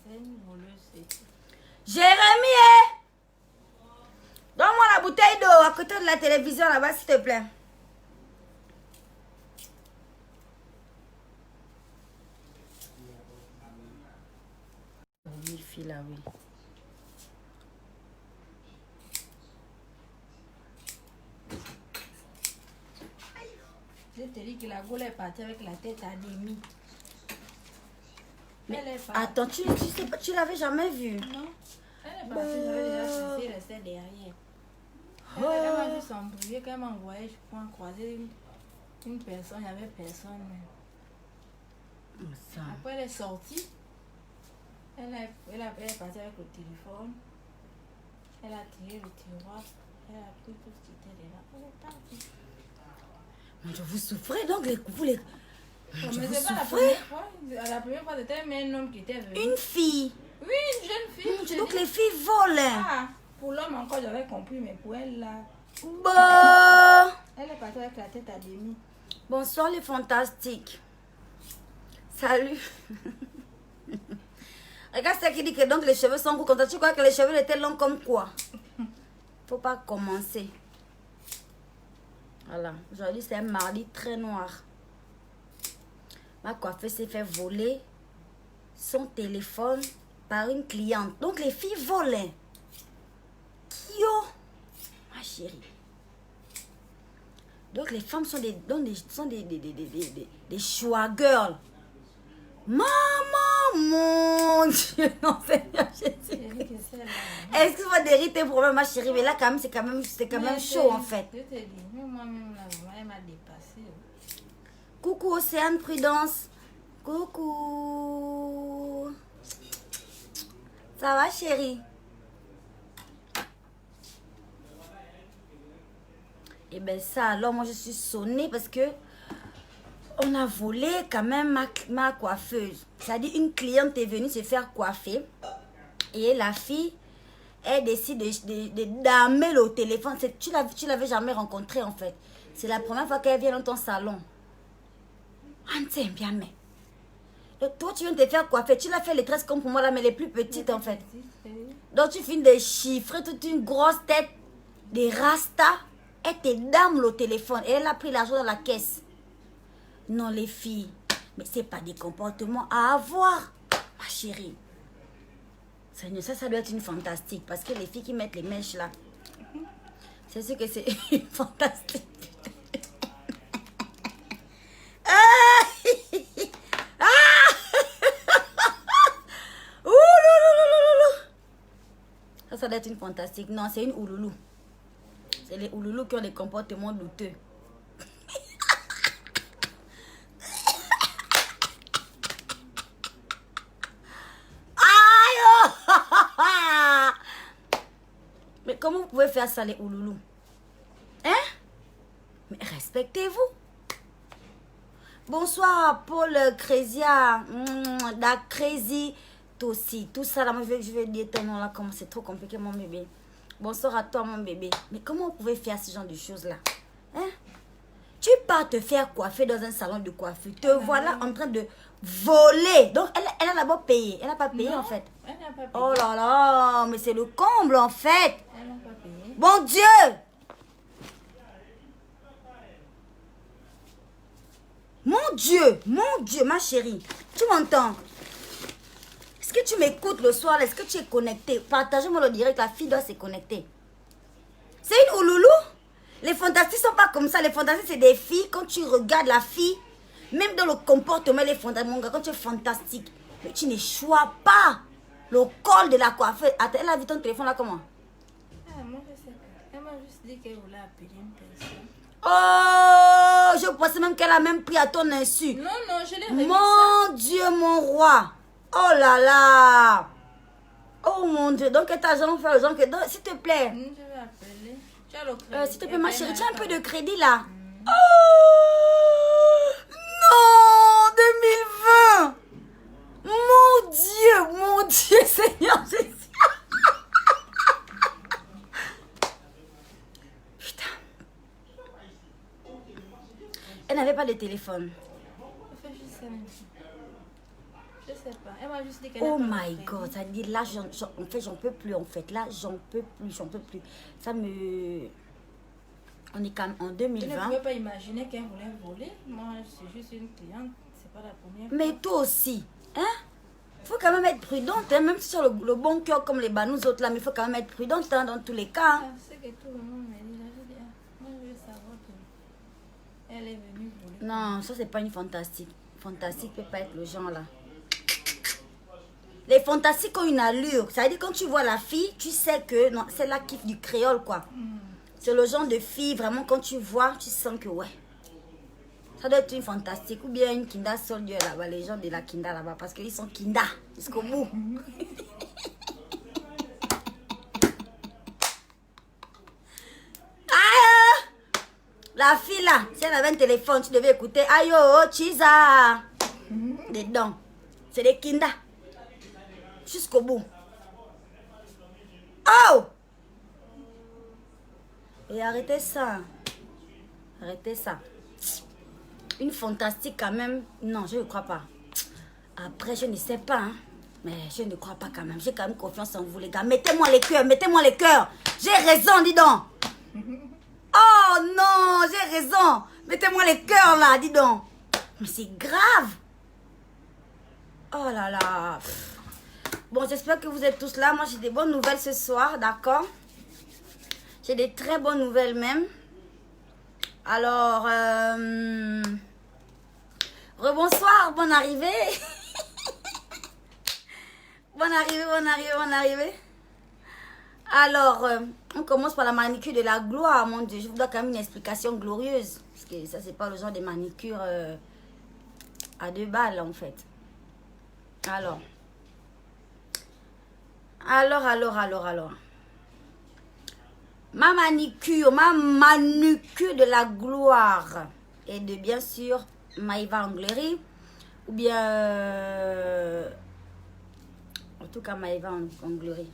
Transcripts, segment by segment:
c'est une voleuse, c'est... Jérémie, donne-moi la bouteille d'eau à côté de la télévision là-bas, s'il te plaît. Oui, fille là, oui. Je te dis que la goule est partie avec la tête à demi. Mais Elle est partie. attends, tu l'avais jamais vue? Non. Elle est partie, j'avais déjà cessé, elle restait derrière. Elle m'a vu s'embrouiller quand elle m'a envoyé, je crois, croiser une personne, il n'y avait personne. Ça. Après, elle est sortie. Elle est partie avec le téléphone. Elle a tiré le tiroir. Elle a pris tout ce qui était dedans. Elle est partie. Mon Dieu, vous souffrez donc vous les... Mon Dieu, Mais vous c'est pas la souffrez? première fois. La première fois, c'était même un homme qui était venu. Une fille. Oui, une jeune fille. Mon Dieu, je donc dis. les filles volent. Ah, pour l'homme encore, j'avais compris, mais pour elle, là, Bon. elle est partie avec la tête à demi. Bonsoir les fantastiques. Salut. Regarde ce qui dit que donc les cheveux sont courts. Quand tu crois que les cheveux étaient longs comme quoi? Faut pas commencer. Voilà. Aujourd'hui c'est un mardi très noir. Ma coiffeuse s'est fait voler son téléphone par une cliente. Donc les filles volaient. Kyo, ma chérie. Donc les femmes sont des choix girls. Maman, mon Dieu, non Seigneur Jésus. Excuse-moi d'hériter pour moi, ma chérie, mais là quand même c'est quand même chaud en fait. Je te dis, moi-même là, elle m'a dépassé. Coucou Océane Prudence. Coucou. Ça va chérie? Et ben ça alors moi je suis sonnée parce que on a volé quand même ma coiffeuse. C'est-à-dire une cliente est venue se faire coiffer et la fille elle décide de damer le téléphone. Tu l'avais jamais rencontrée en fait. C'est la première fois qu'elle vient dans ton salon. Ah, tiens bien mais. Donc, toi tu viens de te faire coiffer. Tu l'as fait les tresses comme pour moi là mais les plus petites en fait. Donc tu finis de chiffrer toute une grosse tête, des rastas. Elle te dame le téléphone et elle a pris l'argent dans la caisse. Non les filles, mais c'est pas des comportements à avoir, ma chérie. Seigneur, ça doit être une fantastique parce que les filles qui mettent les mèches là, c'est sûr que c'est une fantastique. Ça doit être une fantastique. Non, c'est une ouloulou. C'est les ouloulous qui ont des comportements douteux. Mais comment vous pouvez faire ça, les ouloulous? Hein? Mais respectez-vous. Bonsoir, Paul Crézia. Da Crazy. Toi aussi. Tout ça, là, moi, je vais dire ton nom là, comme c'est trop compliqué, mon bébé. Bonsoir à toi, mon bébé. Mais comment vous pouvez faire ce genre de choses-là? Hein? Tu pars te faire coiffer dans un salon de coiffure. Te voilà en train de voler. Donc, elle a d'abord payé. Elle n'a pas payé, Non, en fait. Elle n'a pas payé. Oh là là, mais c'est le comble, en fait. Elle n'a pas payé. Bon Dieu! Mon Dieu, ma chérie. Tu m'entends? Est-ce que tu m'écoutes le soir? Est-ce que tu es connecté? Partagez-moi le direct, la fille doit se connecter. C'est une ouloulou? Les fantastiques sont pas comme ça. Les fantastiques, c'est des filles. Quand tu regardes la fille, même dans le comportement, les fantastiques, mon gars, quand tu es fantastique, mais tu ne choisis pas le col de la coiffeuse. Attends, elle a vu ton téléphone là comment? Ah, moi, je sais pas. Elle m'a juste dit qu'elle voulait appeler une personne. Oh, je pensais même qu'elle a même pris à ton insu. Non, non, je l'ai remis ça. Mon Dieu, mon roi. Oh là là. Oh mon Dieu. Donc, t'as jamais fait raison que... S'il te plaît. Je vais appeler. Tu as le crédit. S'il te plaît, ma chérie, tu as un peu de crédit là. Oh, non, 2020. Mon Dieu, Seigneur Jésus. Putain. Elle n'avait pas de téléphone. Fais juste ça. Je sais pas. Elle m'a juste dit qu'elle Oh n'a pas my compris. God, ça dit là, en fait, j'en peux plus, en fait. Là, j'en peux plus. Ça me... On est quand même en Je ne 2020. pouvais pas imaginer qu'elle voulait voler. Moi, c'est juste une cliente. C'est pas la première fois. Mais toi aussi, hein? Il faut quand même être prudente, hein? Même si sur le bon cœur comme les nous autres là, mais il faut quand même être prudente hein, dans tous les cas. Ah, c'est que tout le monde m'a dit. Là, je dis, moi, je veux savoir qu'elle est venue voler. Non, ça c'est pas une fantastique. Fantastique peut pas être le genre là. Les fantastiques ont une allure. Ça veut dire quand tu vois la fille, tu sais que non, c'est la kiff du créole quoi. C'est le genre de fille vraiment quand tu vois, tu sens que ouais. Ça doit être une fantastique ou bien une Kinda Soldier là-bas, les gens de la Kinda là-bas parce qu'ils sont Kinda jusqu'au bout. Ah, la fille là, si elle avait un téléphone, tu devais écouter Ayo, Chiza. Dedans. C'est des Kinda. Jusqu'au bout. Oh! Et arrêtez ça. Arrêtez ça. Une fantastique quand même. Non, je ne crois pas. Après, je ne sais pas. Hein. Mais je ne crois pas quand même. J'ai quand même confiance en vous, les gars. Mettez-moi les cœurs. Mettez-moi les cœurs. J'ai raison, dis donc. Oh non, j'ai raison. Mettez-moi les cœurs là, dis donc. Mais c'est grave. Oh là là. Bon, j'espère que vous êtes tous là. Moi, j'ai des bonnes nouvelles ce soir, d'accord? J'ai des très bonnes nouvelles même. Alors, rebonsoir, bonne arrivée. Bonne arrivée. Alors, on commence par la manicure de la gloire, mon Dieu. Je vous dois quand même une explication glorieuse. Parce que ça, c'est pas le genre de manicure à 2 balles, en fait. Alors. Ma manucure de la gloire et de bien sûr Maïva Anglerie ou bien en tout cas Maïva Anglerie.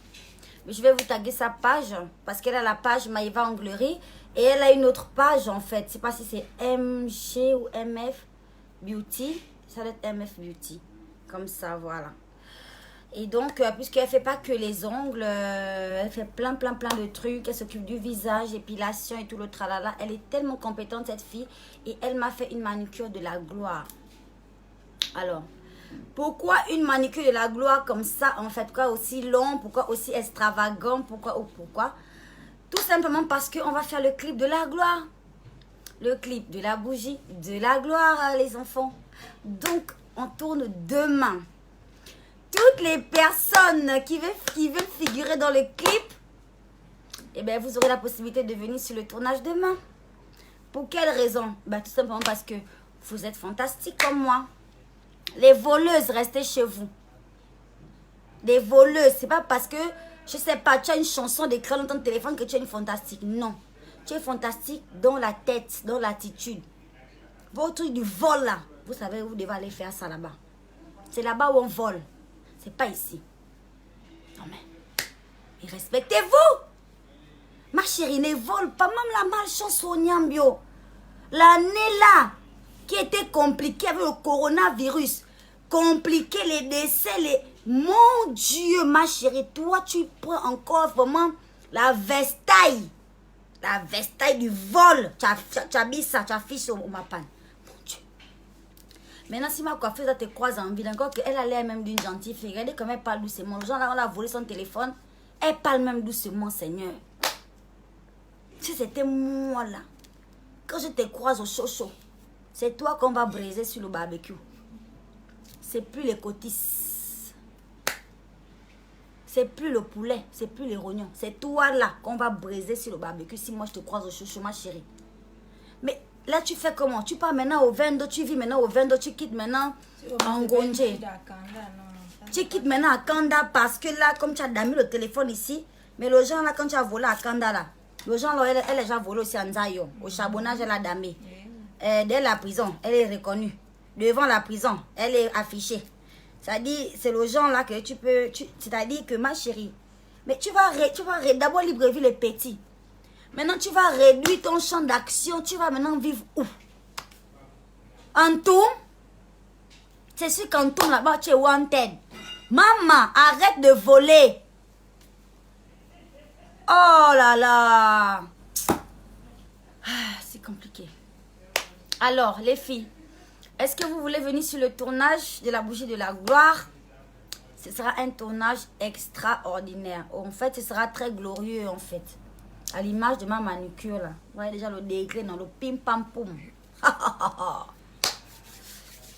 Mais je vais vous taguer sa page parce qu'elle a la page Maïva Anglerie et elle a une autre page en fait. Je ne sais pas si c'est MG ou MF Beauty. Ça doit être MF Beauty. Comme ça, voilà. Et donc, puisqu'elle ne fait pas que les ongles, elle fait plein de trucs. Elle s'occupe du visage, épilation et tout le tralala. Elle est tellement compétente, cette fille. Et elle m'a fait une manicure de la gloire. Alors, pourquoi une manicure de la gloire comme ça, en fait, quoi aussi long, pourquoi aussi extravagant, pourquoi? Tout simplement parce qu'on va faire le clip de la gloire. Le clip de la bougie, de la gloire, les enfants. Donc, on tourne demain. Toutes les personnes qui veulent figurer dans le clip, eh bien, vous aurez la possibilité de venir sur le tournage demain. Pour quelle raison? Ben, tout simplement parce que vous êtes fantastiques comme moi. Les voleuses, restez chez vous. Les voleuses, c'est pas parce que, je sais pas, tu as une chanson d'écran dans ton téléphone que tu es une fantastique. Non. Tu es fantastique dans la tête, dans l'attitude. Votre truc du vol là, vous savez, vous devez aller faire ça là-bas. C'est là-bas où on vole. C'est pas ici. Non mais respectez-vous. Ma chérie, ne vole pas. Même la malchance au Niambio. L'année là, qui était compliquée avec le coronavirus. Compliqué, les décès, Mon Dieu, ma chérie, toi, tu prends encore vraiment la vestaille. La vestaille du vol. Tu habilles ça, tu affiches au mapan. Maintenant, si ma coiffeuse te croise en ville, encore qu'elle a l'air même d'une gentille fille, regardez comment elle parle doucement. Le genre là, on a volé son téléphone. Elle parle même doucement, Seigneur. Si c'était moi là, quand je te croise au chaud, c'est toi qu'on va briser sur le barbecue. C'est plus les cotis. C'est plus le poulet, c'est plus les rognons. C'est toi là qu'on va briser sur le barbecue si moi je te croise au chaud, ma chérie. Mais là, tu fais comment? Tu pars maintenant au Vendo, tu vis maintenant au Vendo, tu quittes maintenant en Gonje. Tu quittes maintenant à Kanda parce que là, comme tu as damé le téléphone ici, mais le gens là, quand tu as volé à Kanda là, le gens là, elle a déjà volé aussi à Nzayo. Au charbonnage, elle a damé. Dès la prison, elle est reconnue. Devant la prison, elle est affichée. C'est-à-dire, c'est le genre là que tu peux... C'est-à-dire que ma chérie, mais tu vas d'abord Libreville les petits. Maintenant, tu vas réduire ton champ d'action. Tu vas maintenant vivre où? En tout, C'est sûr qu'on tourne là-bas, tu es wanted. Maman, arrête de voler. Oh là là. C'est compliqué. Alors, les filles, est-ce que vous voulez venir sur le tournage de la bougie de la gloire? Ce sera un tournage extraordinaire. En fait, ce sera très glorieux, en fait. À l'image de ma manucure, là. Vous voyez déjà le déclin dans le pim pam poum.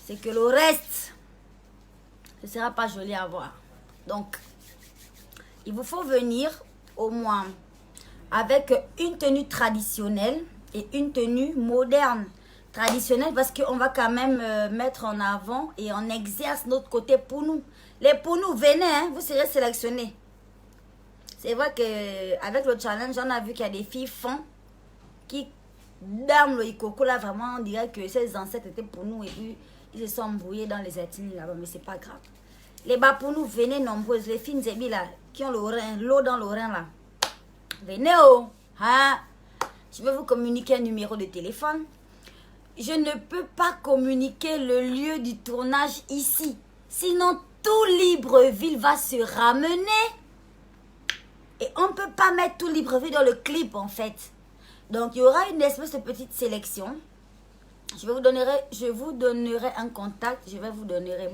C'est que le reste, ce ne sera pas joli à voir. Donc, il vous faut venir au moins avec une tenue traditionnelle et une tenue moderne. Traditionnelle parce qu'on va quand même mettre en avant et on exerce notre côté pour nous. Les pour nous, venez, hein, vous serez sélectionnés. C'est vrai qu'avec le challenge, on a vu qu'il y a des filles font qui, dans le Ikoko, là, vraiment, on dirait que ces ancêtres étaient pour nous et puis ils se sont embrouillés dans les ethnies là-bas, mais c'est pas grave. Les bas pour nous, venez nombreuses. Les filles Nzebi là, qui ont l'eau dans le rein là. Venez, oh! Hein? Je vais vous communiquer un numéro de téléphone. Je ne peux pas communiquer le lieu du tournage ici. Sinon, tout Libreville va se ramener. Et on ne peut pas mettre tout Libreville dans le clip, en fait. Donc, il y aura une espèce de petite sélection. Je vous donnerai un contact. Je vous donnerai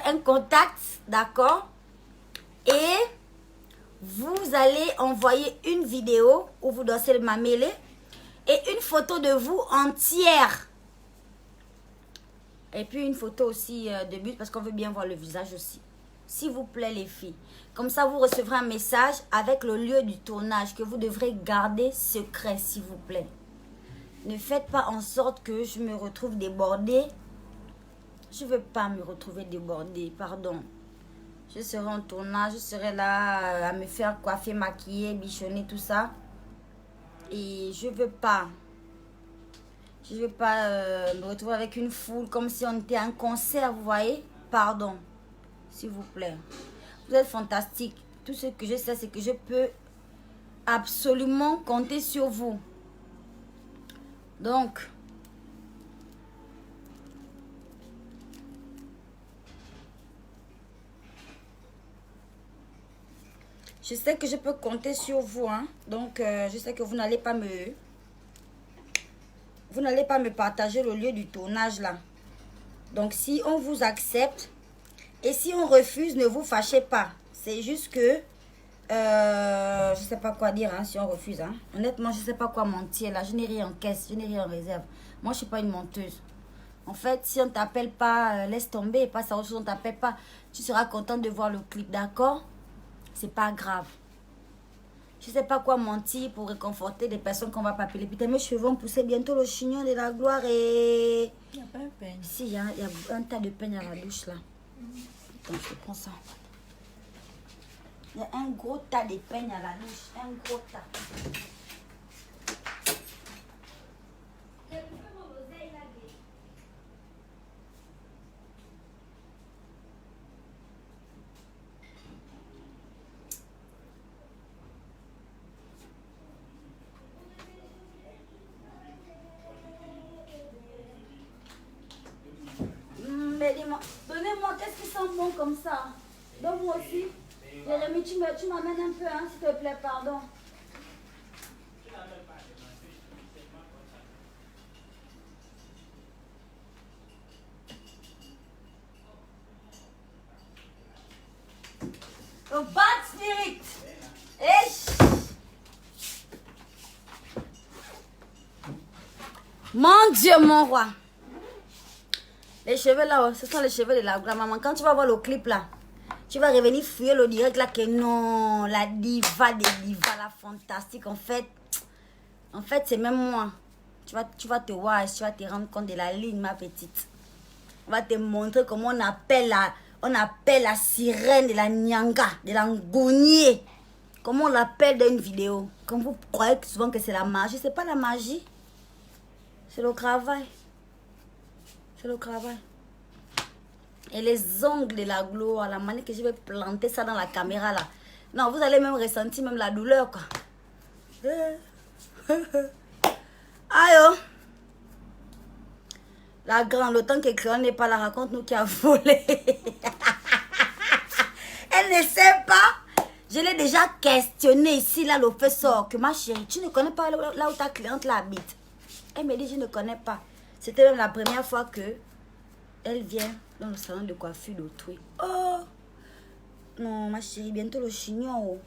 un contact, d'accord? Et vous allez envoyer une vidéo où vous dansez le mamélé et une photo de vous entière. Et puis une photo aussi de but parce qu'on veut bien voir le visage aussi. S'il vous plaît les filles. Comme ça vous recevrez un message avec le lieu du tournage que vous devrez garder secret s'il vous plaît. Ne faites pas en sorte que je me retrouve débordée. Je ne veux pas me retrouver débordée, pardon. Je serai en tournage, je serai là à me faire coiffer, maquiller, bichonner, tout ça. Et je veux pas. Je veux pas me retrouver avec une foule comme si on était à un concert, vous voyez. Pardon, s'il vous plaît. Vous êtes fantastiques. Tout ce que je sais, c'est que je peux absolument compter sur vous. Donc, je sais que je peux compter sur vous, hein. Donc, je sais que vous n'allez pas me partager le lieu du tournage là. Donc, si on vous accepte et si on refuse, ne vous fâchez pas. C'est juste que, je sais pas quoi dire, hein, si on refuse, hein. Honnêtement, je sais pas quoi mentir là. Je n'ai rien en caisse, je n'ai rien en réserve. Moi, je suis pas une menteuse. En fait, si on t'appelle pas, laisse tomber, passe à autre chose, on t'appelle pas. Tu seras content de voir le clip, d'accord? C'est pas grave. Je sais pas quoi mentir pour réconforter des personnes qu'on va pas appeler. Putain, mes cheveux vont pousser bientôt le chignon de la gloire et... Il n'y a pas un peigne. Si, il y a un tas de peignes à la douche là. Attends, je prends ça. Il y a un gros tas de peignes à la douche. Un gros tas. Donnez-moi, qu'est-ce qui sent bon comme ça? Donne-moi aussi. Jérémy, tu m'amènes un peu, hein, s'il te plaît, pardon. Oh, bad spirit. Mon Dieu, mon roi. Les cheveux là, ce sont les cheveux de la grand-maman. Quand tu vas voir le clip là, tu vas revenir fouiller le direct là que non, la diva des divas, la fantastique. En fait, c'est même moi. Tu vas te voir, tu vas te rendre compte de la ligne, ma petite. On va te montrer comment on appelle la sirène de la Nyanga, de l'Angounier. Comment on l'appelle dans une vidéo. Comme vous croyez souvent que c'est la magie, c'est pas la magie. C'est le travail. C'est le travail. Et les ongles de la gloire, la manière que je vais planter ça dans la caméra là. Non, vous allez même ressentir même la douleur quoi. Aïe oh. La grande, le temps qu'elle n'est pas là, raconte-nous qui a volé. Elle ne sait pas. Je l'ai déjà questionné ici, là, le fait sort. Que ma chérie, tu ne connais pas là où ta cliente là habite. Elle me dit, je ne connais pas. C'était même la première fois que elle vient dans le salon de coiffure d'autrui. Oh! Non, ma chérie, bientôt le chignon. Oh.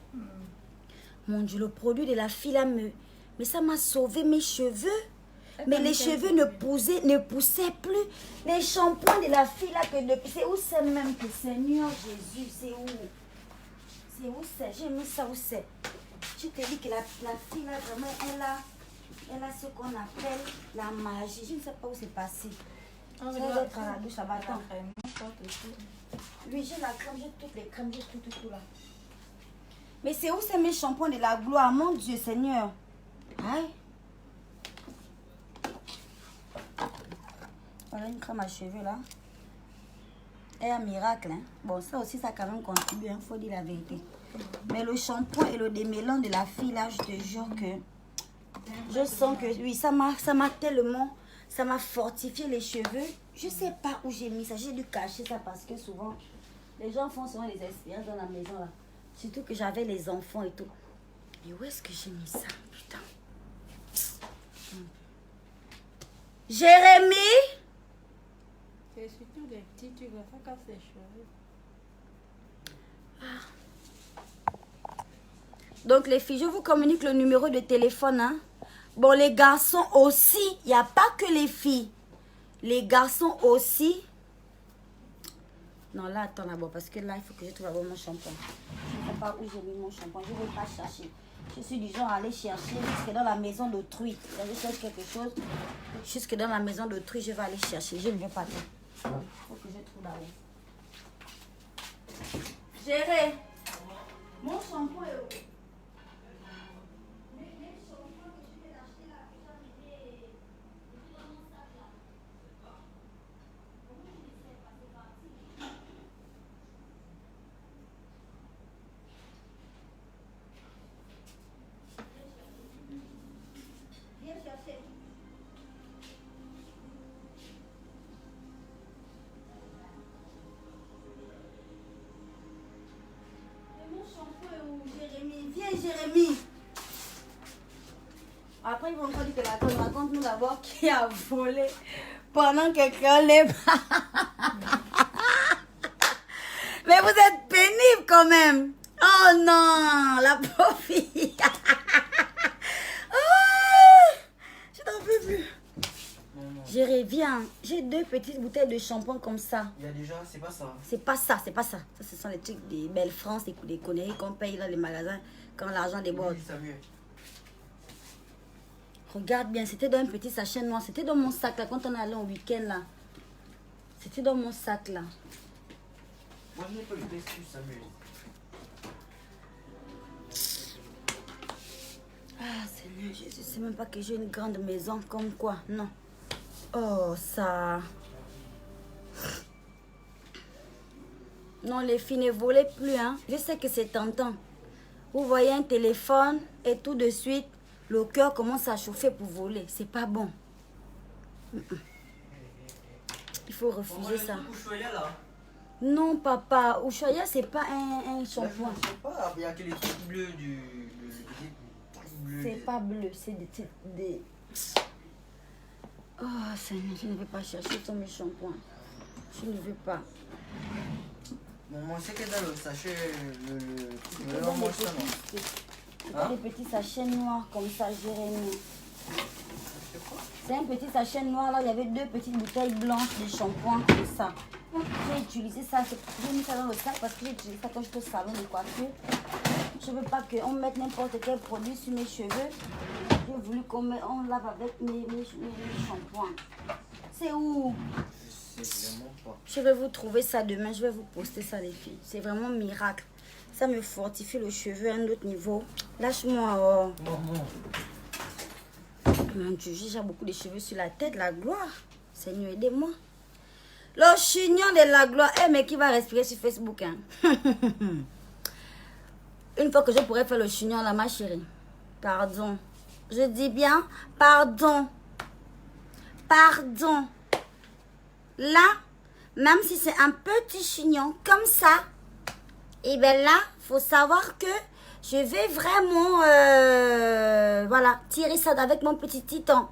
Mon Dieu, le produit de la fille là me... Mais ça m'a sauvé mes cheveux. Mais les cheveux ne poussaient plus. Les shampoings de la fille là, que depuis... C'est où c'est même que Seigneur Jésus, c'est où? C'est où c'est? J'ai mis ça où c'est? Je te dis que la fille là, vraiment, elle a ce qu'on appelle la magie. Je ne sais pas où c'est passé. Ça va être à la douche, ça va attendre. Oui, j'ai la crème, j'ai toutes les crèmes, j'ai tout là. Mais c'est où c'est mes shampoings de la gloire, mon Dieu Seigneur? Aïe. Voilà une crème à cheveux là. Et un miracle. Hein? Bon, ça aussi, ça a quand même contribué, il faut dire la vérité. Mais le shampoing et le démêlant de la fille là, je te jure que... Je sens que, oui, ça m'a tellement... Ça m'a fortifié les cheveux. Je ne sais pas où j'ai mis ça. J'ai dû cacher ça parce que souvent, les gens font souvent les expériences dans la maison là. Surtout que j'avais les enfants et tout. Mais où est-ce que j'ai mis ça? Putain. Jérémy? C'est surtout les petits, tu vas pas casser les cheveux. Donc les filles, je vous communique le numéro de téléphone. Hein? Bon, les garçons aussi. Il n'y a pas que les filles. Les garçons aussi. Non, là, attends d'abord. Parce que là, il faut que je trouve d'abord mon shampoing. Je ne sais pas où j'ai mis mon shampoing. Je ne vais pas chercher. Je suis du genre à aller chercher jusque dans la maison d'autrui. Je cherche quelque chose. Jusque dans la maison d'autrui, je vais aller chercher. Je ne vais pas attendre. Il faut que je trouve d'abord. Géré. Mon shampoing est où? Jérémy. Après, ils vont encore dire que la tonne raconte-nous d'abord qui a volé pendant que quelqu'un l'est pas. Mais vous êtes pénible quand même. Oh non, la pauvre fille. Oh, je n'en peux plus. Je reviens. J'ai 2 petites bouteilles de shampoing comme ça. Il y a déjà, c'est pas ça. C'est pas ça, c'est pas ça. Ça, ce sont les trucs des Belle France, des conneries qu'on paye dans les magasins quand l'argent déborde. Oui, ça mieux. Regarde bien, c'était dans un petit sachet noir. C'était dans mon sac là, quand on allait au week-end là. C'était dans mon sac là. Moi, je n'ai pas le dessus, ça mieux. Ah, Seigneur Jésus, c'est même pas que j'ai une grande maison comme quoi, non. Oh, ça... Non, les filles, ne volez plus, hein. Je sais que c'est tentant. Vous voyez un téléphone et tout de suite, le cœur commence à chauffer pour voler. C'est pas bon. Il faut refuser ça. Ushuaïa, là. Non, papa. Ushuaïa, c'est pas un shampoing. Je sais pas, il y a que les trucs bleus du... C'est pas bleu, c'est des... Oh, Seigneur, je ne vais pas chercher sur mes shampoings. Je ne veux pas. Bon, moi, c'est que dans le sachet, C'est dans des petits sachets noirs comme ça, Jérémy. C'est un petit sachet noir, là, il y avait 2 petites bouteilles blanches de shampoing comme ça. J'ai utilisé ça, j'ai mis ça dans le sac parce que j'ai utilisé ça quand j'étais au salon de coiffure. Je ne veux pas qu'on mette n'importe quel produit sur mes cheveux. J'ai voulu qu'on lave avec mes shampoings. C'est où? C'est vraiment pas. Je vais vous trouver ça demain, je vais vous poster ça les filles. C'est vraiment miracle. Ça me fortifie le cheveu à un autre niveau. Lâche-moi. Oh. Maman. Mon Dieu, j'ai beaucoup de cheveux sur la tête, la gloire. Seigneur, aidez-moi. Le chignon de la gloire. Eh, mais qui va respirer sur Facebook, hein? Une fois que je pourrais faire le chignon là, ma chérie. Pardon. Je dis bien, pardon. Pardon. là, même si c'est un petit chignon comme ça, et bien là, il faut savoir que je vais vraiment, voilà, tirer ça avec mon petit titan.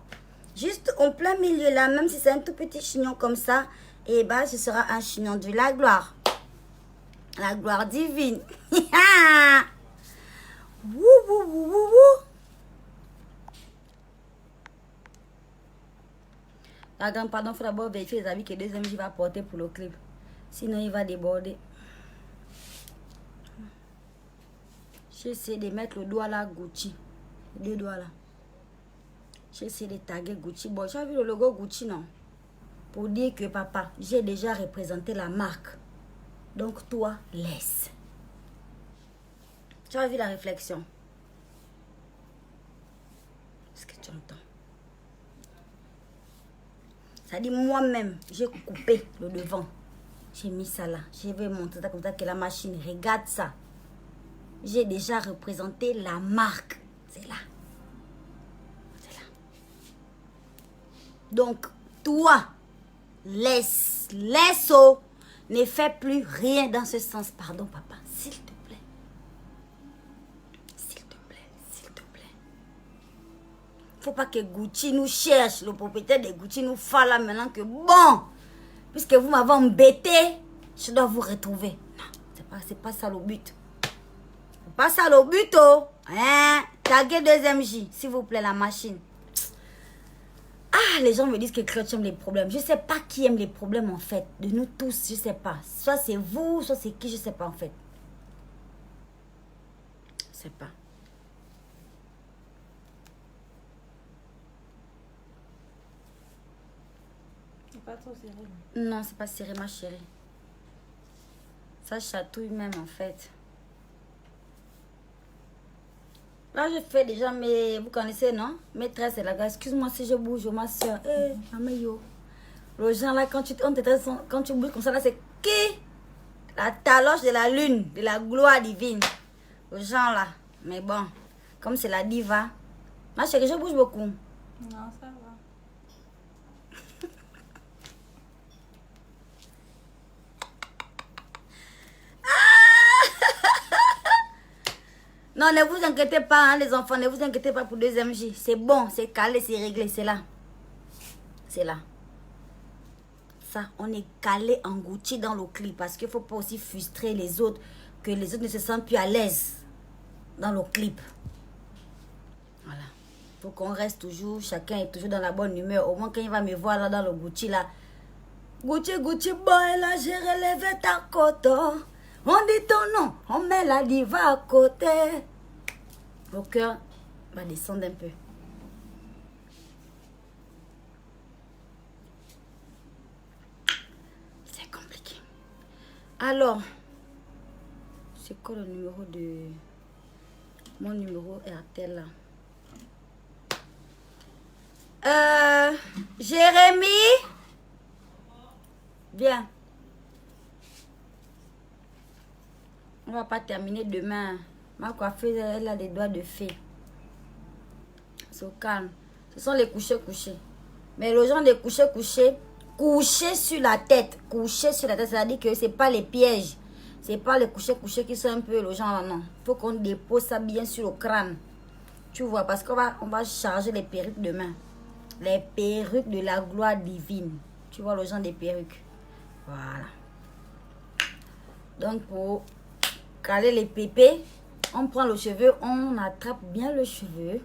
Juste en plein milieu là, même si c'est un tout petit chignon comme ça, et bien ce sera un chignon de la gloire. La gloire divine. Wouh, wouh, wouh, wouh, wouh. La grande, pardon, il faut d'abord vérifier les habits que 2MJ va porter pour le clip. Sinon, il va déborder. J'essaie de mettre le doigt là, Gucci. Les 2 doigts là. J'essaie de taguer Gucci. Bon, j'ai vu le logo Gucci, non? Pour dire que, papa, j'ai déjà représenté la marque. Donc, toi, laisse. Tu as vu la réflexion? Est-ce que tu entends? Ça dit moi-même, j'ai coupé le devant. J'ai mis ça là. Je vais montrer ça comme ça que la machine. Regarde ça. J'ai déjà représenté la marque. C'est là. C'est là. Donc, toi, laisse. Laisse-o. Ne fais plus rien dans ce sens. Pardon, papa. S'il te plaît. S'il te plaît. S'il te plaît. Faut pas que Gucci nous cherche. Le propriétaire de Gucci nous fasse là maintenant que bon. Puisque vous m'avez embêté, je dois vous retrouver. Non, c'est pas ça le but. C'est pas ça le but, oh. Hein? Taguez 2MJ, s'il vous plaît, la machine. Ah, les gens me disent que Clutch aime les problèmes. Je sais pas qui aime les problèmes, en fait. De nous tous, je sais pas. Soit c'est vous, soit c'est qui, je sais pas, en fait. Je sais pas. C'est pas trop serré. Non, c'est pas serré, ma chérie. Ça chatouille même, en fait. Là, je fais déjà mes... Vous connaissez, non? Mes tresses et la gars. Excuse-moi si je bouge, ma soeur. Ameyo. Le genre là, quand tu bouges comme ça, là, c'est qui? La taloche de la lune, de la gloire divine. Le genre là. Mais bon, comme c'est la diva. Ma chérie, je bouge beaucoup. Non, ça va. Non, ne vous inquiétez pas, hein, les enfants. Ne vous inquiétez pas pour 2MJ. C'est bon, c'est calé, c'est réglé. C'est là. C'est là. Ça, on est calé en Gucci dans le clip. Parce qu'il ne faut pas aussi frustrer les autres. Que les autres ne se sentent plus à l'aise dans le clip. Voilà. Il faut qu'on reste toujours. Chacun est toujours dans la bonne humeur. Au moins, quand il va me voir là dans le Gucci là. Gucci, Gucci boy, là, j'ai relevé ta côte. On dit ton nom, on met la diva à côté. Le cœur va descendre un peu. C'est compliqué. Alors, c'est quoi le numéro de... Mon numéro RTL là? Jérémy? Bien. On va pas terminer demain. Ma coiffeuse, elle a des doigts de fée. C'est au calme. Ce sont les couchés. Mais les gens des couchés sur la tête. Couchés sur la tête, c'est-à-dire que c'est pas les pièges. C'est pas les couchés qui sont un peu les gens là, non. Il faut qu'on dépose ça bien sur le crâne. Tu vois, parce qu'on va charger les perruques demain. Les perruques de la gloire divine. Tu vois, les gens des perruques. Voilà. Donc, pour caler les pépés, on prend le cheveu, on attrape bien le cheveu,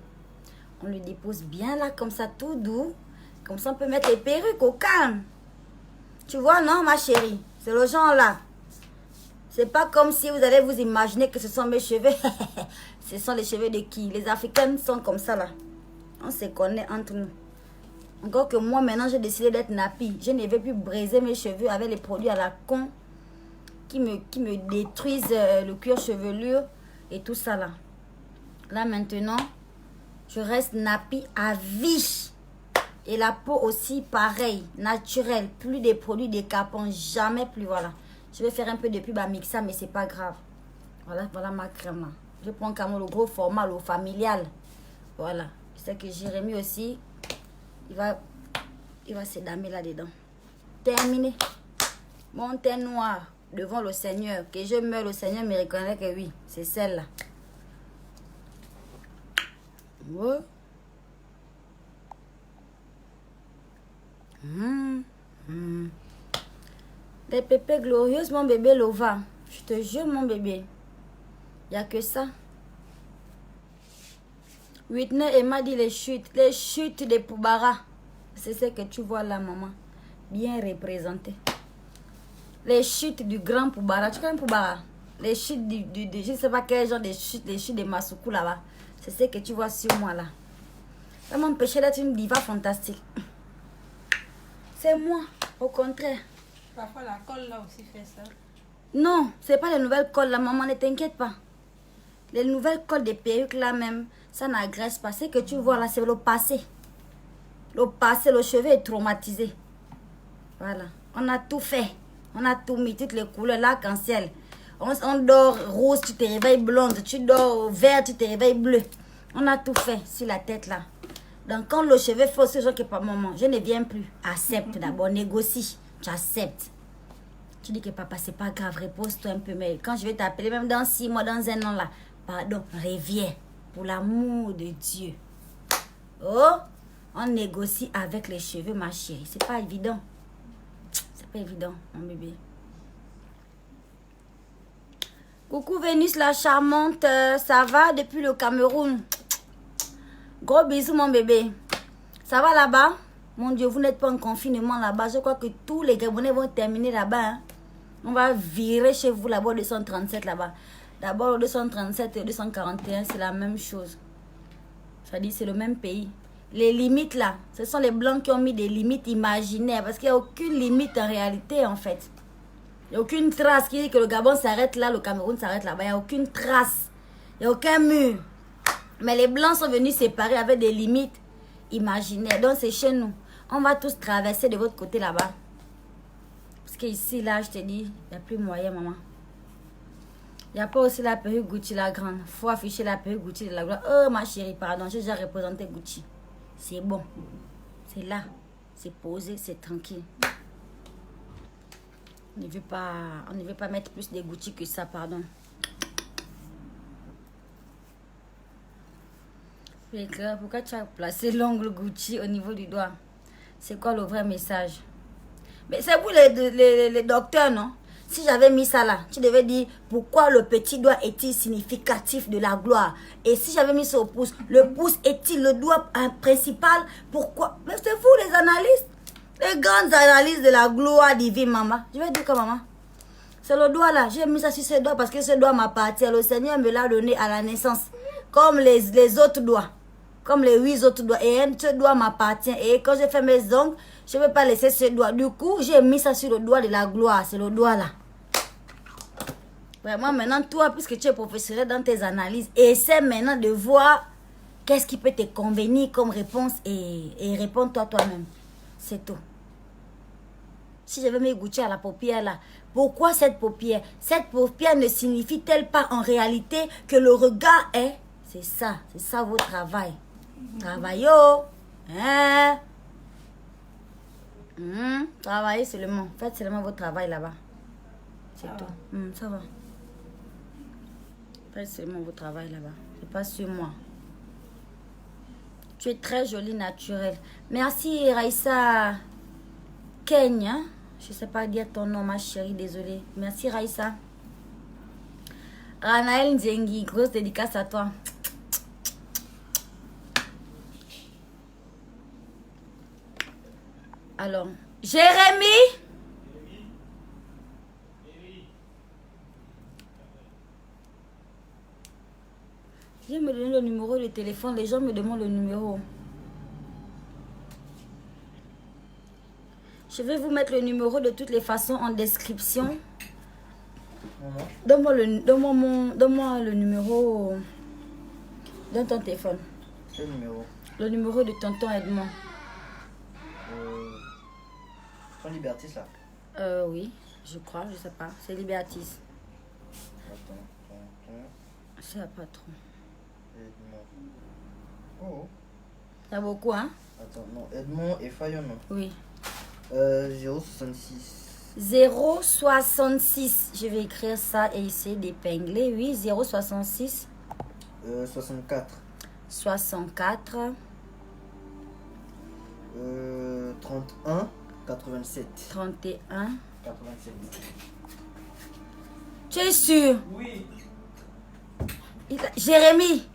on le dépose bien là comme ça tout doux, comme ça on peut mettre les perruques au calme. Tu vois, non ma chérie, c'est le genre là. C'est pas comme si vous allez vous imaginer que ce sont mes cheveux. Ce sont les cheveux de qui? Les Africaines sont comme ça là. On se connaît entre nous. Encore que moi maintenant j'ai décidé d'être nappy. Je ne vais plus briser mes cheveux avec les produits à la con qui me détruisent le cuir chevelure et tout ça là. Là maintenant, je reste nappy à vie. Et la peau aussi pareil, naturelle. Plus des produits décapants, jamais plus, voilà. Je vais faire un peu de pub à Mixa, mais c'est pas grave. Voilà ma crème là. Je prends quand même le gros format, le familial. Voilà. Je sais que Jérémy aussi, il va se damer là-dedans. Terminé. Mon teint noir devant le Seigneur. Que je meure, le Seigneur me reconnaît que oui, c'est celle-là. Ouais. Les pépés glorieuses, mon bébé Lova. Je te jure, mon bébé. Il n'y a que ça. Whitney et m'a dit les chutes des Poubara. C'est ce que tu vois là, maman. Bien représenté. Les chutes du grand Poubara. Tu connais Poubara? Les chutes je ne sais pas quel genre de chutes, les chutes de Masuku là-bas. C'est ce que tu vois sur moi là. Ça m'empêchait d'être une diva fantastique. C'est moi, au contraire. Parfois la colle là aussi fait ça. Non, c'est pas les nouvelles colles là, maman, ne t'inquiète pas. Les nouvelles colles des perruques là même, ça n'agresse pas. Ce que tu vois là, c'est le passé. Le passé, le cheveu est traumatisé. Voilà, on a tout fait. On a tout mis, toutes les couleurs, l'arc-en-ciel. On dort rose, tu te réveilles blonde. Tu dors vert, tu te réveilles bleu. On a tout fait sur la tête là. Donc quand le cheveu fait aussi, genre que pas maman, je ne viens plus. Accepte d'abord, négocie. Tu acceptes. Tu dis que papa, c'est pas grave, repose-toi un peu. Mais quand je vais t'appeler, même dans 6 mois, dans 1 an là, pardon, reviens. Pour l'amour de Dieu. Oh, on négocie avec les cheveux, ma chérie. C'est pas évident. C'est pas évident, mon bébé. Coucou Vénus la charmante, ça va depuis le Cameroun? Gros bisous mon bébé. Ça va là-bas? Mon Dieu, vous n'êtes pas en confinement là-bas. Je crois que tous les Gabonais vont terminer là-bas. Hein? On va virer chez vous là-bas au 237 là-bas. D'abord au 237 et au 241, c'est la même chose. Ça dit c'est le même pays. Les limites là, ce sont les blancs qui ont mis des limites imaginaires. Parce qu'il n'y a aucune limite en réalité en fait. Il n'y a aucune trace qui dit que le Gabon s'arrête là, le Cameroun s'arrête là-bas. Il n'y a aucune trace. Il n'y a aucun mur. Mais les Blancs sont venus séparer avec des limites imaginaires. Donc c'est chez nous. On va tous traverser de votre côté là-bas. Parce qu'ici, là, je te dis, il n'y a plus moyen, maman. Il n'y a pas aussi la perruque Gucci la grande. Il faut afficher la perruque Gucci de la gloire. Oh ma chérie, pardon, j'ai déjà représenté Gucci. C'est bon. C'est là. C'est posé, c'est tranquille. On ne veut pas mettre plus de Gucci que ça, pardon. Pourquoi tu as placé l'ongle Gucci au niveau du doigt? C'est quoi le vrai message? Mais c'est vous les docteurs, non? Si j'avais mis ça là, tu devais dire pourquoi le petit doigt est-il significatif de la gloire? Et si j'avais mis ça au pouce, le pouce est-il le doigt principal? Pourquoi? Mais c'est vous les analystes. Les grandes analyses de la gloire divine, maman. Je vais dire comme maman. C'est le doigt là. J'ai mis ça sur ce doigt parce que ce doigt m'appartient. Le Seigneur me l'a donné à la naissance. Comme les autres doigts. Comme les 8 autres doigts. Et ce doigt m'appartient. Et quand je fais mes ongles, je ne veux pas laisser ce doigt. Du coup, j'ai mis ça sur le doigt de la gloire. C'est le doigt là. Vraiment, maintenant, toi, puisque tu es professionnel dans tes analyses, essaie maintenant de voir qu'est-ce qui peut te convenir comme réponse et réponds-toi toi-même. C'est tout. Si je veux me goûter à la paupière là, pourquoi cette paupière? Cette paupière ne signifie-t-elle pas en réalité que le regard est? C'est ça votre travail. Travaillez, hein? Travaillez seulement. Faites seulement votre travail là-bas. C'est tout. Ça va. Faites seulement votre travail là-bas. C'est pas sur moi. Tu es très jolie naturelle. Merci Raïssa Kenya. Je ne sais pas dire ton nom, ma chérie, désolée. Merci Raïssa. Ranaël Nzengi, grosse dédicace à toi. Alors, Jérémy. Je vais me donner le numéro de téléphone. Les gens me demandent le numéro. Je vais vous mettre le numéro de toutes les façons en description. Donne-moi le numéro de ton téléphone. Quel numéro? Le numéro de tonton Edmond. Ton Libertis là? Oui, je crois, je sais pas. C'est Libertis. Attends, tonton. C'est un patron. Edmond. Oh. Il y a beaucoup, hein? Attends, non, Edmond et Fayonne. Oui. 066. 066. Je vais écrire ça et essayer d'épingler. Oui, 066. 64. 64. 31. 87. 31. 87. Tu es sûr? Oui. Jérémy.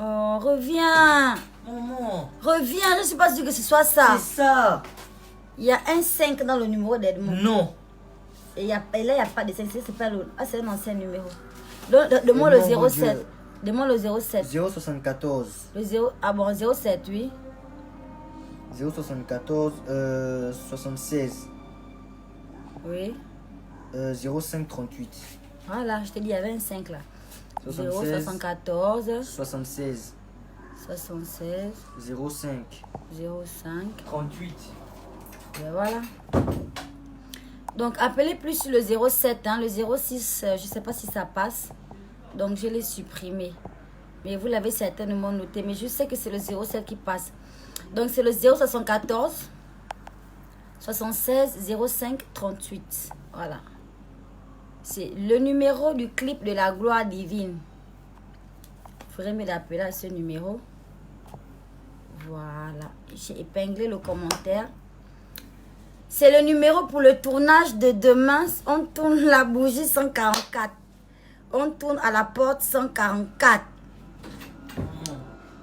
Oh, reviens. Maman. Reviens, je ne suis pas sûre que ce soit ça. C'est ça. Il y a un 5 dans le numéro d'Edmond. Non. Et là, il n'y a pas de 5. C'est pas le... Ah, c'est un ancien numéro. Demande le 07. Demande le 07. 074. Le 0... Ah bon, 07, oui. 074. 76. Oui. 0538. Voilà, je te dis, il y avait un 5 là. 76. 074. 76. 76. 05. 05. 38. Et voilà. Donc, appelez plus sur le 07. Hein, le 06, je ne sais pas si ça passe. Donc, je l'ai supprimé. Mais vous l'avez certainement noté. Mais je sais que c'est le 07 qui passe. Donc, c'est le 074. 76. 05. 38. Voilà. C'est le numéro du clip de la gloire divine. Il faudrait me l'appeler à ce numéro. Voilà. J'ai épinglé le commentaire. C'est le numéro pour le tournage de demain. On tourne la bougie 144. On tourne à la porte 144.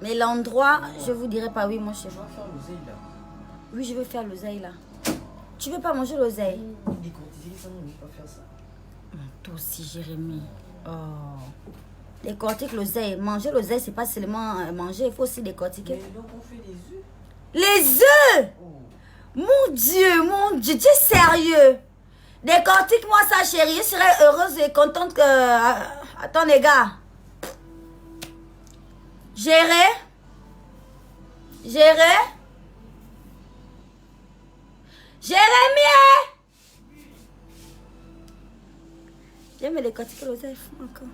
Mais l'endroit, je vous dirai pas oui, mon chéri. Oui, je veux faire l'oseille là. Tu veux pas manger l'oseille? Toi aussi, Jérémy. Oh. Décortique l'oseille. Manger l'oseille, c'est pas seulement manger, il faut aussi décortiquer. Mais donc on fait des œufs. Les œufs! Oh. Mon Dieu, tu es sérieux? Décortique-moi ça, chérie. Je serais heureuse et contente que... à ton égard. Gérer? Jérémy! Viens me décortiquer l'oseille encore.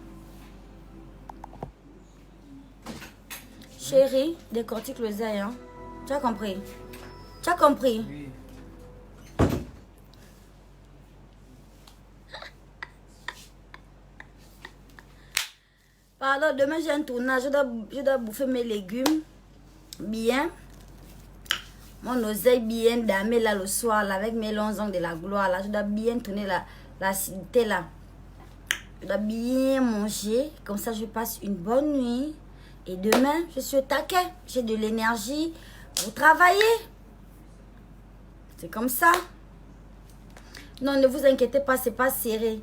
Chérie, décortique l'oseille, hein. Tu as compris? Tu as compris? Oui. Pardon, demain j'ai un tournage. Je dois bouffer mes légumes bien. Mon oseille bien damé là le soir là, avec mes longs ongles de la gloire là. Je dois bien tourner l'acidité là. Je dois bien manger. Comme ça, je passe une bonne nuit. Et demain, je suis au taquet. J'ai de l'énergie pour travailler. C'est comme ça. Non, ne vous inquiétez pas, c'est pas serré.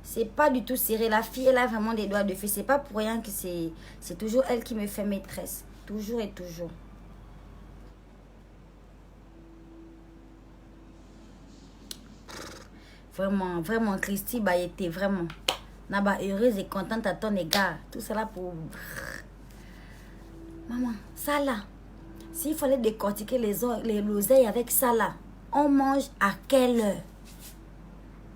C'est pas du tout serré. La fille, elle a vraiment des doigts de feu. C'est pas pour rien que c'est toujours elle qui me fait maîtresse. Toujours et toujours. Vraiment, vraiment, Christy, bah, était vraiment. Naba heureuse et contente à ton égard. Tout cela pour... Maman, ça là. S'il fallait décortiquer les oseilles avec ça là, on mange à quelle heure?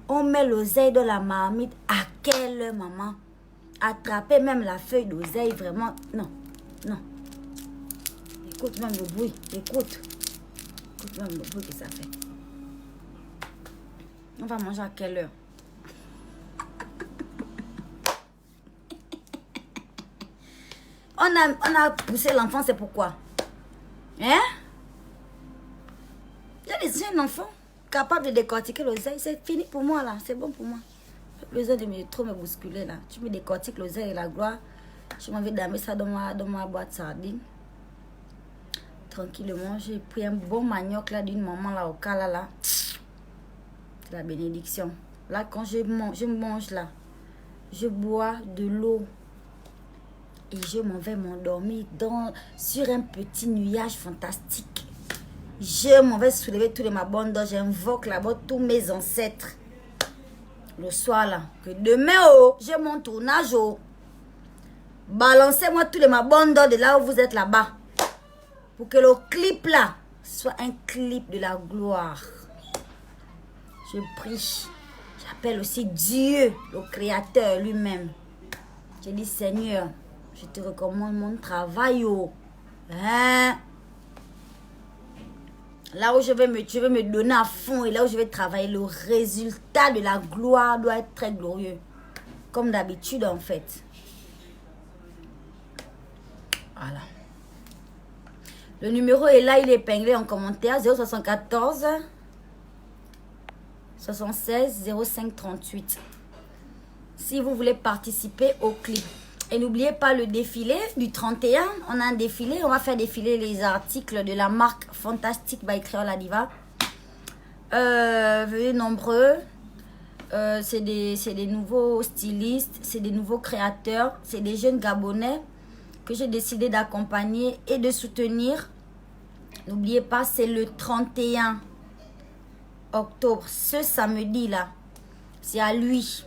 On met l'oseille dans la marmite à quelle heure, maman? Attraper même la feuille d'oseille, vraiment. Non, non. Écoute même le bruit. Écoute. Écoute même le bruit que ça fait. On va manger à quelle heure? On a poussé l'enfant, c'est pourquoi? Hein? J'ai un enfant capable de décortiquer l'oseille. C'est fini pour moi là. C'est bon pour moi. J'ai besoin de trop me bousculer là. Tu me décortiques l'oseille et la gloire. Je m'en vais damer ça dans ma boîte sardine. Tranquillement. J'ai pris un bon manioc là d'une maman là au Kala là. C'est la bénédiction. Là quand je mange là. Je bois de l'eau. Et je m'en vais m'endormir sur un petit nuage fantastique. Je m'en vais soulever tous les mabondos. J'invoque là-bas tous mes ancêtres. Le soir là. Que demain, oh, j'ai mon tournage. Oh. Balancez-moi tous les mabondos de là où vous êtes là-bas. Pour que le clip là soit un clip de la gloire. Je prie. J'appelle aussi Dieu, le Créateur lui-même. Je dis, Seigneur, je te recommande mon travail. Oh. Hein? Là où je vais me donner à fond et là où je vais travailler, le résultat de la gloire doit être très glorieux. Comme d'habitude en fait. Voilà. Le numéro est là, il est épinglé en commentaire. 074 76 05 38. Si vous voulez participer au clip. Et n'oubliez pas le défilé du 31. On a un défilé. On va faire défiler les articles de la marque Fantastic by Creole La Diva. Venez nombreux. C'est des nouveaux stylistes. C'est des nouveaux créateurs. C'est des jeunes Gabonais que j'ai décidé d'accompagner et de soutenir. N'oubliez pas, c'est le 31 octobre. Ce samedi-là. C'est à lui.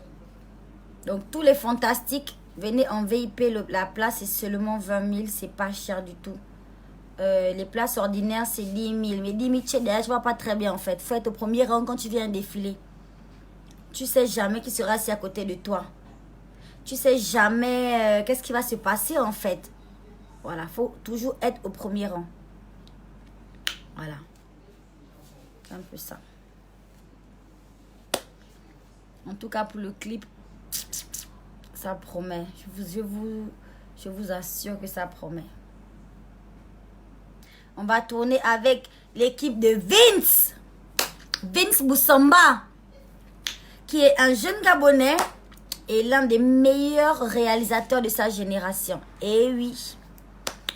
Donc, tous les fantastiques. Venez en VIP, la place est seulement 20 000, c'est pas cher du tout. Les places ordinaires, c'est 10 000. Mais 10 000, tu sais, derrière, je vois pas très bien en fait. Faut être au premier rang quand tu viens défiler. Tu sais jamais qui sera assis à côté de toi. Tu sais jamais qu'est-ce qui va se passer en fait. Voilà, faut toujours être au premier rang. Voilà. C'est un peu ça. En tout cas, pour le clip, ça promet. Je vous assure que ça promet. On va tourner avec l'équipe de Vince. Vince Boussamba. Qui est un jeune Gabonais. Et l'un des meilleurs réalisateurs de sa génération. Et oui.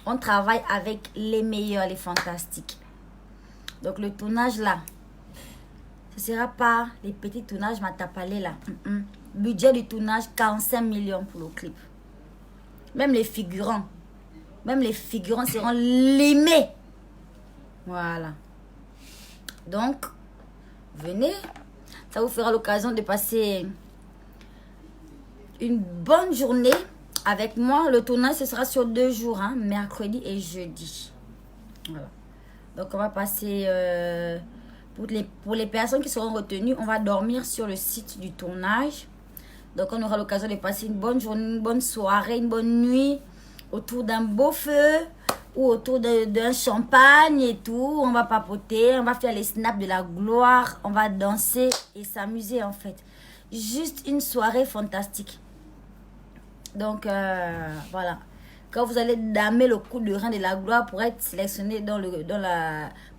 On travaille avec les meilleurs, les fantastiques. Donc le tournage là. Ce ne sera pas les petits tournages matapalés là. Budget du tournage, 45 millions pour le clip. Même les figurants. Même les figurants seront limés. Voilà. Donc, venez. Ça vous fera l'occasion de passer une bonne journée avec moi. Le tournage, ce sera sur 2 jours. Hein, mercredi et jeudi. Voilà. Donc, on va passer... pour les personnes qui seront retenues, on va dormir sur le site du tournage. Donc, on aura l'occasion de passer une bonne journée, une bonne soirée, une bonne nuit autour d'un beau feu ou autour d'un champagne et tout. On va papoter, on va faire les snaps de la gloire, on va danser et s'amuser en fait. Juste une soirée fantastique. Donc, voilà. Quand vous allez damer le coup de rein de la gloire pour être sélectionné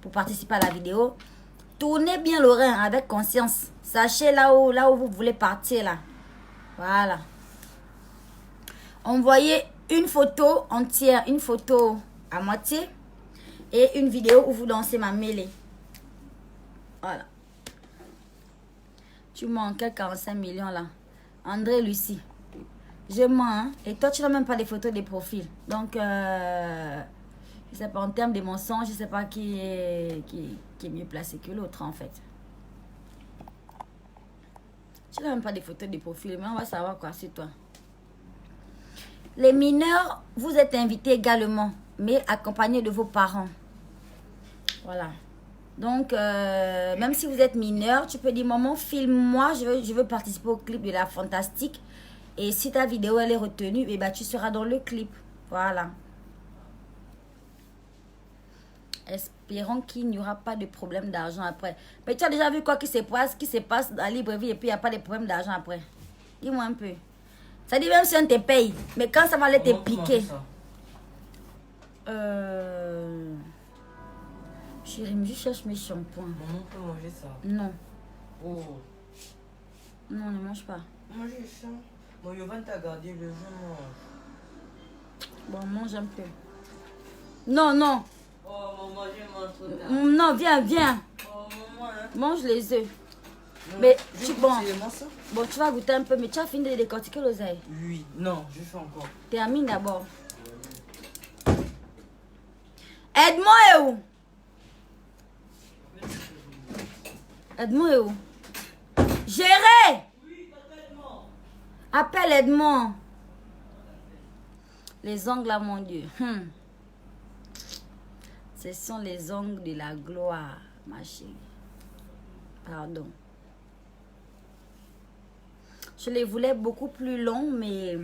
pour participer à la vidéo, tournez bien le rein avec conscience. Sachez là où vous voulez partir là. Voilà. Envoyez une photo entière, une photo à moitié et une vidéo où vous dansez ma mêlée. Voilà. Tu manques 45 millions là. André Lucie. Je mens. Hein? Et toi, tu n'as même pas les photos des profils. Donc, je sais pas, en termes de mensonges, je sais pas qui est mieux placé que l'autre en fait. Tu n'as même pas des photos de profil, mais on va savoir quoi, c'est toi. Les mineurs, vous êtes invités également, mais accompagnés de vos parents. Voilà. Donc, même si vous êtes mineur, tu peux dire, maman, filme-moi, je veux participer au clip de la Fantastique. Et si ta vidéo, elle est retenue, eh ben, tu seras dans le clip. Voilà. Espérons qu'il n'y aura pas de problème d'argent après. Mais tu as déjà vu quoi qui se passe dans la librairie et puis il n'y a pas de problème d'argent après. Dis-moi un peu. Ça dit même si on te paye, mais quand ça va aller te piquer. Chérie, je cherche mes shampoings. Maman peut manger ça. Non. Oh. Non, ne mange pas. Manger ça. Mon Yovan t'a gardé le jour. Bon, mange un peu. Non, non. Oh, maman, je mange trop tard. Non, viens. Oh, maman, hein. Mange les œufs. Non, Mais bon, tu vas goûter un peu, mais tu as fini de décortiquer l'oseille. oui, non, je fais encore. Termine d'abord. Edmond est où? Edmond est où? Géré! Oui, Edmond. Appelle Edmond. Les ongles là, mon Dieu. Ce sont les ongles de la gloire, ma chérie. Pardon. Je les voulais beaucoup plus longs, mais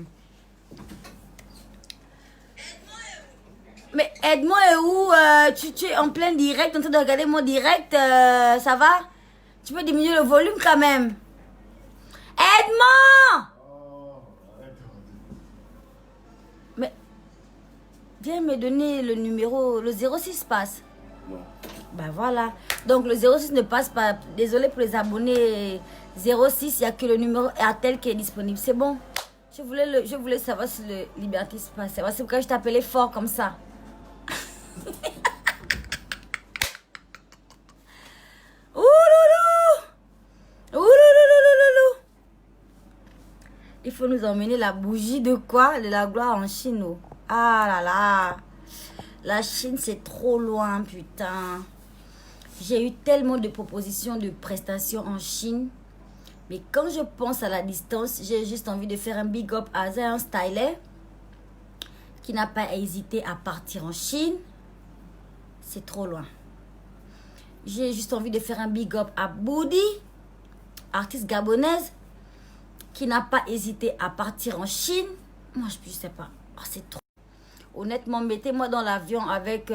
Aide-moi et où tu es en plein direct, en train de regarder mon direct, ça va? Tu peux diminuer le volume quand même. Aide-moi! Mais, viens me donner le numéro, le 06 passe. Non. Ben voilà. Donc le 06 ne passe pas. Désolé pour les abonnés 06, il n'y a que le numéro RTL qui est disponible. C'est bon. Je voulais savoir si le Liberty se passe. C'est pourquoi je t'appelais fort comme ça. Il faut nous emmener la bougie de quoi? De la gloire en Chine. Oh. Ah là là. La Chine, c'est trop loin, putain. J'ai eu tellement de propositions de prestations en Chine. Mais quand je pense à la distance, j'ai juste envie de faire un big up à un styler qui n'a pas hésité à partir en Chine. C'est trop loin. J'ai juste envie de faire un big up à Boudi, artiste gabonaise, qui n'a pas hésité à partir en Chine. Moi, je sais pas. Oh, c'est trop. Honnêtement, mettez-moi dans l'avion avec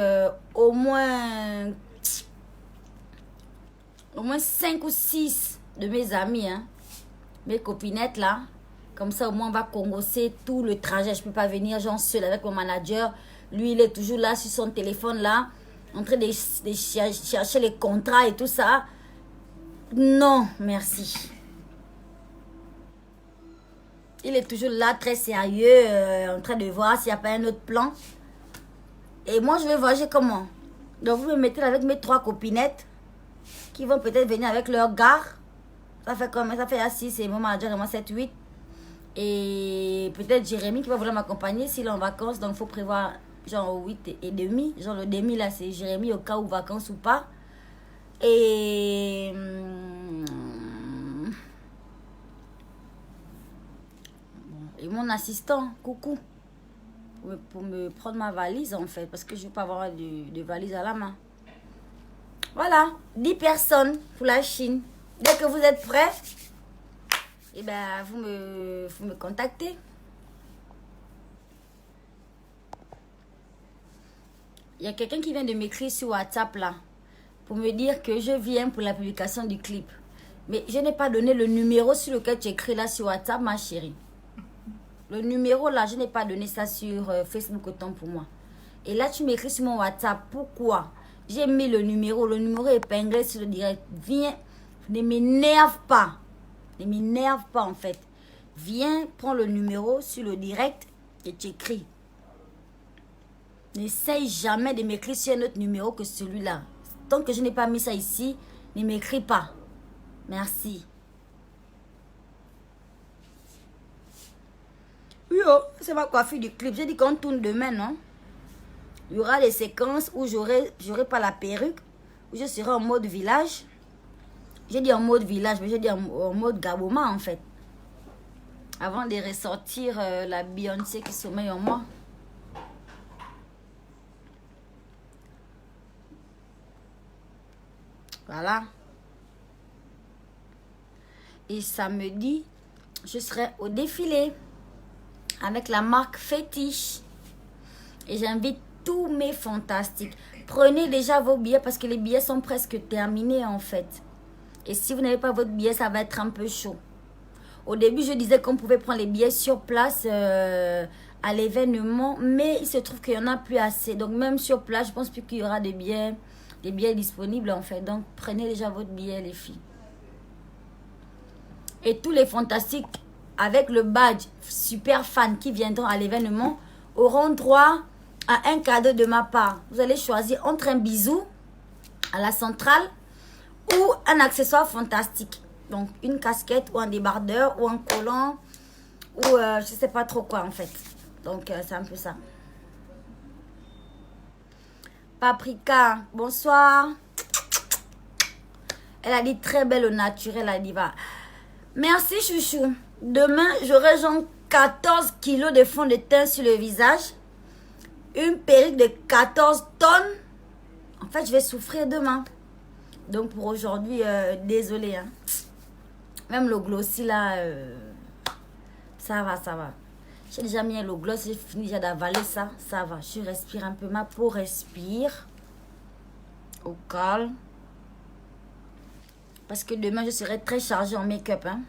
au moins 5 ou 6 de mes amis, hein. Mes copinettes là. Comme ça, au moins, on va congosser tout le trajet. Je ne peux pas venir genre seul avec mon manager. Lui, il est toujours là sur son téléphone là, en train de chercher les contrats et tout ça. Non, merci. Il est toujours là, très sérieux, en train de voir s'il n'y a pas un autre plan. Et moi, je vais voyager comment? Donc, vous me mettez là avec mes 3 copinettes qui vont peut-être venir avec leur gare. Ça fait combien? Ça fait 6, c'est mon manager et moi 7, 8. Et peut-être Jérémy qui va vouloir m'accompagner s'il est en vacances. Donc, il faut prévoir genre 8 et demi. Genre le demi, là, c'est Jérémy au cas où vacances ou pas. Et mon assistant, coucou, pour me prendre ma valise en fait, parce que je ne veux pas avoir de valise à la main. Voilà, 10 personnes pour la Chine. Dès que vous êtes prêts, eh ben, vous me contactez. Il y a quelqu'un qui vient de m'écrire sur WhatsApp là, pour me dire que je viens pour la publication du clip. Mais je n'ai pas donné le numéro sur lequel tu écris là sur WhatsApp, ma chérie. Le numéro là, je n'ai pas donné ça sur Facebook autant pour moi. Et là, tu m'écris sur mon WhatsApp. Pourquoi? J'ai mis le numéro épinglé sur le direct. Viens, ne m'énerve pas. Ne m'énerve pas en fait. Viens, prends le numéro sur le direct et tu écris. N'essaye jamais de m'écrire sur un autre numéro que celui-là. Tant que je n'ai pas mis ça ici, ne m'écris pas. Merci. Oui, oh, c'est ma coiffure du clip. J'ai dit qu'on tourne demain, non? Il y aura des séquences où j'aurai pas la perruque, où je serai en mode village. J'ai dit en mode village, mais j'ai dit en mode Gaboma, en fait. Avant de ressortir la Beyoncé qui sommeille en moi. Voilà. Et samedi, je serai au défilé avec la marque Fétiche. Et j'invite tous mes fantastiques. Prenez déjà vos billets parce que les billets sont presque terminés en fait. Et si vous n'avez pas votre billet, ça va être un peu chaud. Au début, je disais qu'on pouvait prendre les billets sur place à l'événement. Mais il se trouve qu'il n'y en a plus assez. Donc même sur place, je pense plus qu'il y aura des billets disponibles en fait. Donc prenez déjà votre billet les filles. Et tous les fantastiques avec le badge super fan qui viendront à l'événement auront droit à un cadeau de ma part. Vous allez choisir entre un bisou à la centrale ou un accessoire fantastique. Donc une casquette ou un débardeur ou un collant ou je sais pas trop quoi en fait. Donc c'est un peu ça. Paprika, bonsoir. Elle a dit très belle au naturel, la diva. Merci chouchou. Demain, j'aurai genre 14 kilos de fond de teint sur le visage. Une perruque de 14 tonnes. En fait, je vais souffrir demain. Donc pour aujourd'hui, désolé. Hein. Même le glossy là, ça va, ça va. J'ai déjà mis le gloss, j'ai fini déjà d'avaler ça. Ça va, je respire un peu. Ma peau respire. Au calme. Parce que demain, je serai très chargée en make-up. Hein.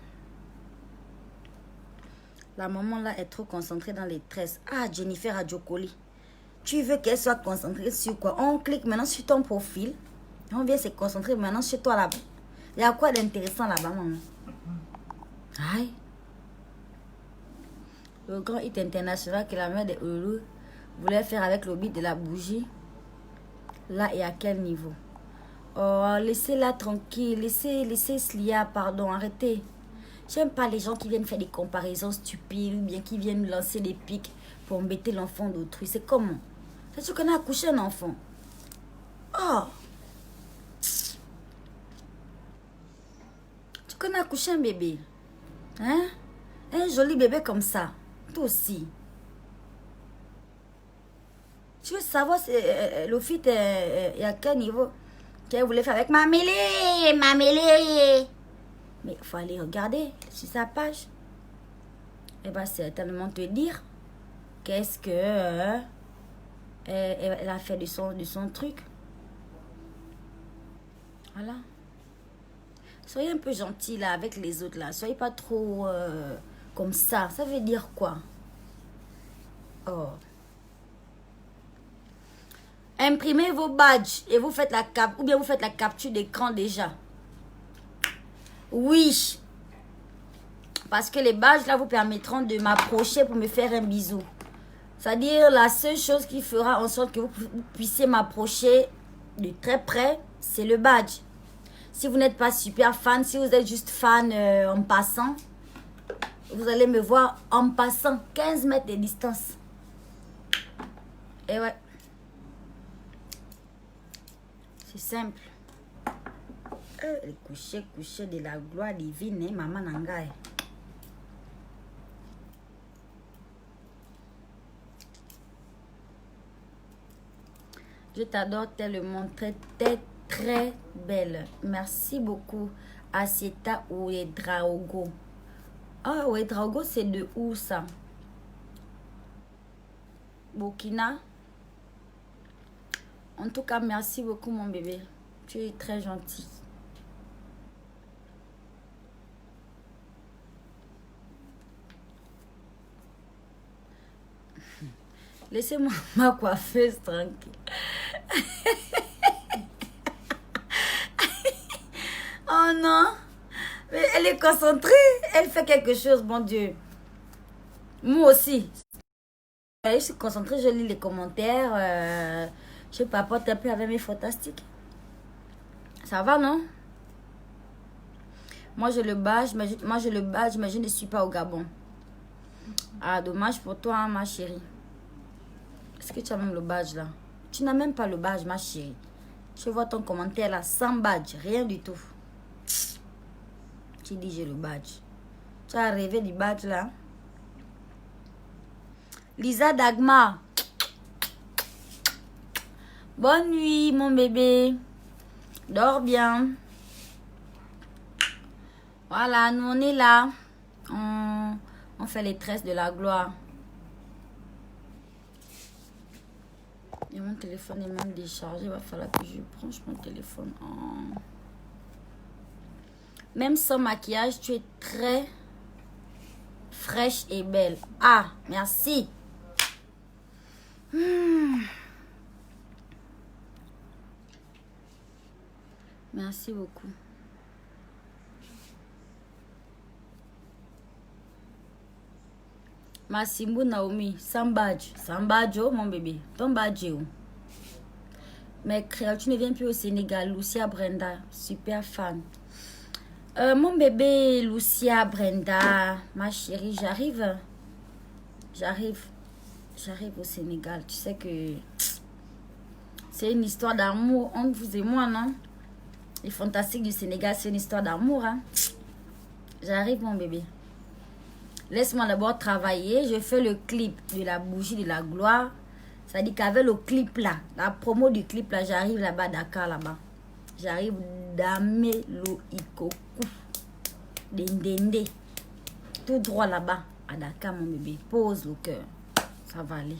La maman là est trop concentrée dans les tresses. Ah, Jennifer Adjokoli. Tu veux qu'elle soit concentrée sur quoi? On clique maintenant sur ton profil. On vient se concentrer maintenant sur toi là-bas. Il y a quoi d'intéressant là-bas, maman? Aïe. Le grand hit international que la mère de Olu voulait faire avec le beat de la bougie. Là, et à quel niveau? Oh, laissez-la tranquille. Laissez Slia, pardon, arrêtez. J'aime pas les gens qui viennent faire des comparaisons stupides ou bien qui viennent lancer des pics pour embêter l'enfant d'autrui. C'est comment? C'est-tu qu'on a accouché un enfant? Oh! Tu connais accoucher un bébé? Hein? Un joli bébé comme ça. Toi aussi. Tu veux savoir le fit est à quel niveau qu'elle voulait faire avec Mamélé? Mais il faut aller regarder sur sa page. Elle va certainement te dire qu'est-ce que elle a fait de son truc. Voilà. Soyez un peu gentil là avec les autres là. Soyez pas trop comme ça. Ça veut dire quoi? Oh. Imprimez vos badges et vous faites la ou bien vous faites la capture d'écran déjà. Oui. Parce que les badges là vous permettront de m'approcher pour me faire un bisou. C'est-à-dire la seule chose qui fera en sorte que vous puissiez m'approcher de très près, c'est le badge. Si vous n'êtes pas super fan, si vous êtes juste fan en passant, vous allez me voir en passant 15 mètres de distance. Et ouais. C'est simple. Le coucher de la gloire divine, hein, maman Nangaï. Je t'adore tellement, très belle. Merci beaucoup, Asieta Ouedraogo. Ah, Ouedraogo, c'est de où ça? Burkina. En tout cas, merci beaucoup, mon bébé. Tu es très gentil. Laissez-moi ma coiffeuse tranquille. Oh non. Mais elle est concentrée. Elle fait quelque chose, mon Dieu. Moi aussi. Je suis concentrée, je lis les commentaires. Je papote un peu avec mes fantastiques. Ça va, non? Moi, je le badge, mais je ne suis pas au Gabon. Ah, dommage pour toi, hein, ma chérie. Est-ce que tu as même le badge là? Tu n'as même pas le badge, ma chérie. Je vois ton commentaire là, sans badge, rien du tout. Tu dis j'ai le badge. Tu as rêvé du badge là? Lisa Dagmar. Bonne nuit, mon bébé. Dors bien. Voilà, nous on est là. On fait les tresses de la gloire. Et mon téléphone est même déchargé. Il va falloir que je branche mon téléphone. Oh. Même sans maquillage, tu es très fraîche et belle. Ah, merci. Merci beaucoup. Massimbo Naomi, sans badge. Sans badge, oh, mon bébé. Ton badge est où? Mais créole, tu ne viens plus au Sénégal. Lucia Brenda, super fan. Mon bébé Lucia Brenda, ma chérie, j'arrive au Sénégal. Tu sais que c'est une histoire d'amour entre vous et moi, non? Les fantastiques du Sénégal, c'est une histoire d'amour, hein? J'arrive, mon bébé. Laisse-moi d'abord travailler. Je fais le clip de la bougie de la gloire. Ça dit qu'avec le clip là, la promo du clip là, j'arrive là-bas, Dakar là-bas. J'arrive d'Amelo Ikoku. Dendende. Tout droit là-bas. à Dakar, mon bébé. Pose le cœur. Ça va aller.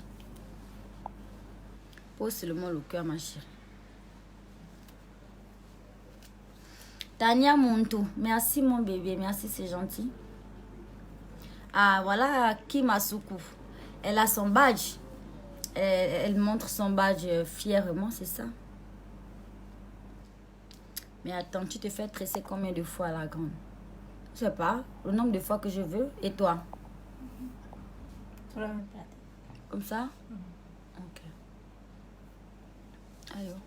Pose seulement le cœur, ma chérie. Tania Monto. Merci, mon bébé. Merci, c'est gentil. Ah, voilà Kimasuku. Elle a son badge. Elle montre son badge fièrement, c'est ça? Mais attends, tu te fais tresser combien de fois, la grande? Je sais pas. Le nombre de fois que je veux. Et toi? Sur la même plate. Comme ça? Ok. Alors.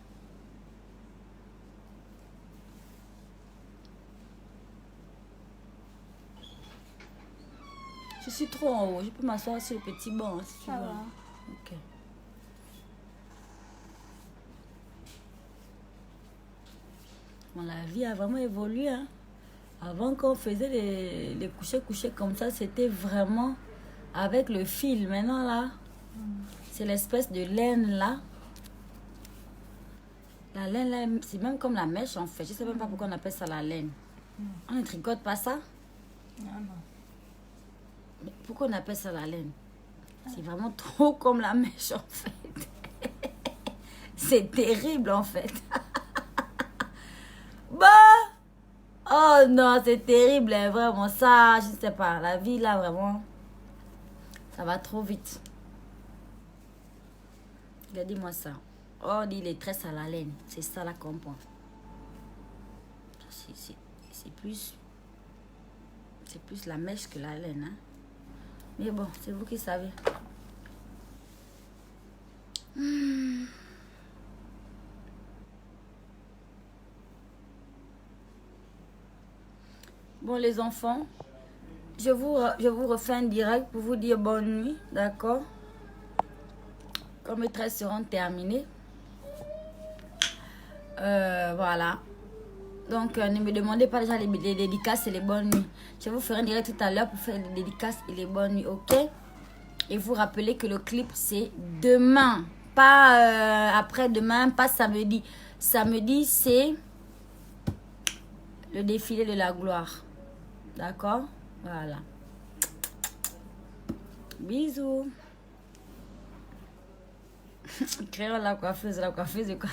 Je suis trop en haut. Je peux m'asseoir sur le petit banc si tu Ça veux. va. Ok. Bon, la vie a vraiment évolué. Hein. Avant qu'on faisait les couchers comme ça, c'était vraiment avec le fil. Maintenant là, c'est l'espèce de laine là. La laine là, c'est même comme la mèche en fait. Je sais même pas pourquoi on appelle ça la laine. On ne tricote pas ça. Non, non. Mais pourquoi on appelle ça la laine? C'est vraiment trop comme la mèche en fait. C'est terrible en fait. Bah! Oh non, c'est terrible, hein, vraiment. Ça, je sais pas. La vie là, vraiment, ça va trop vite. Regardez-moi ça. Oh, il est très à la laine. C'est ça là qu'on prend. C'est plus la mèche que la laine. Hein. Mais bon, c'est vous qui savez. Bon, les enfants, je vous refais un direct pour vous dire bonne nuit, d'accord? Quand mes traits seront terminés. Voilà. Donc, ne me demandez pas déjà les dédicaces et les bonnes nuits. Je vous ferai un direct tout à l'heure pour faire les dédicaces et les bonnes nuits, ok? Et vous rappelez que le clip, c'est demain. Pas après-demain, pas samedi. Samedi, c'est le défilé de la gloire. D'accord? Voilà. Bisous. Créons la coiffeuse de quoi?